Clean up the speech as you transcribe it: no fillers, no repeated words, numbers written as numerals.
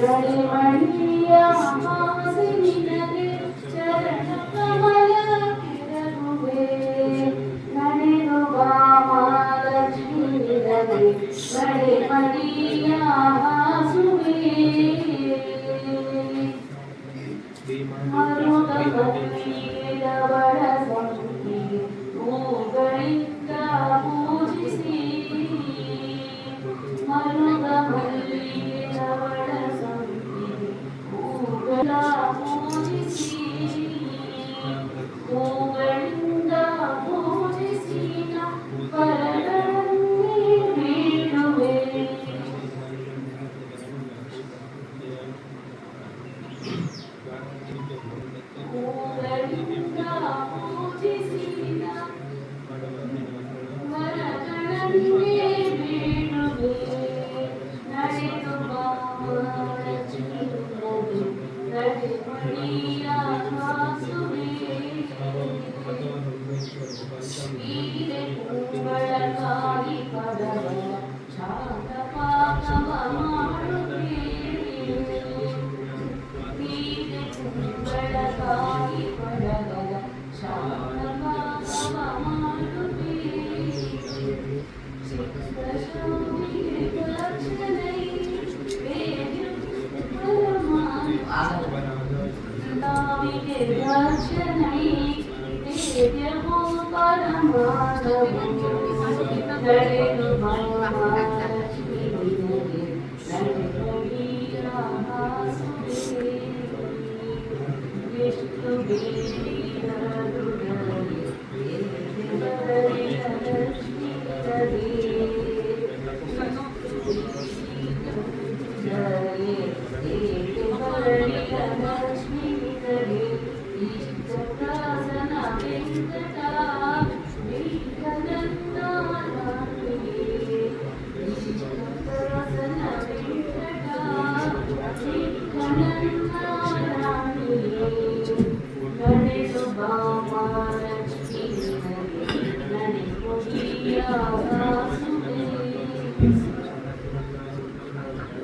ಗಡಿಮಣಿಯ ಹಾಸಿನಿನಗೆ ಚರಣ ಕಮಲ ಕಿರಗುವೆ ನಡೆದು ಬಾಮಲಕ್ಷ್ಮಿ ನಿನಗೆ ಗಡಿಮಣಿಯ ಹಾಸುವೆ ಮರುಗ ಮಲ್ಲಿಗೆಯವಳ ಸಂಪಿಗೆ ಹೂಗಳಿಂದ ಪೂಜಿಸಿ ಮರುಗ ಮಲ್ಲಿಗೆಯವಳ ಸಂಪಿಗೆ ಹೂಗಳ ಪೂಜಿಸಿ ಹೂಗಳಿಂದ ಪೂಜಿಸಿ ಪರಗಳಲ್ಲಿ ಬೀಳುವೆ ಹೂಗಳಿಂದ ಪೂಜಿಸಿ ವರಗಳಲ್ಲಿ ಬೀಳುವೆ ನಡೆದು ಬಾಮಲಕ್ಷ್ಮಿ ನಿನಗೆ ಗಡಿಮಣಿಯ ಹಾಸುವೆ ಸೀರೆ ಹೂಗಳ ಕಾಯಿ ಪದಗಳ ಶಾಂತಪಾಕವ ಮಾಡುವೆ ಸೀರೆ ಹೂಗಳ ಕಾಯಿ ಪದಗಳ ಶಾಂತಪಾಕವ ಮಾಡುವೆ ಚಿತ್ರಶೌರ್ಯ ದಕ್ಷಿಣೈ ವೇದ್ಯ ಪರಮಾನವಿಗೆ ದರ್ಶನೈ ವೇದ್ಯವೋ ಪರಮಾನವು ನಡೆದು ಮಹಾಲಕ್ಷ್ಮಿ ನಿನಗೆ ಗಡಿಮಣಿಯ ಹಾಸುವೆ ಎಷ್ಟು ಬೇಡಿದರೂ ಬರಲಿಲ್ಲ ಲಕ್ಷ್ಮಿ ಬರಲಿಲ್ಲ ಲಕ್ಷ್ಮಿ ಇಷ್ಟದಾಸನ ವೆಂಕಟ ಇಷ್ಟದಾಸನ ವೆಂಕಟ ನಡೆದು ಬಾಮಲಕ್ಷ್ಮಿ ನಿನಗೆ ಗಡಿಮಣಿಯ ಹಾಸುವೆ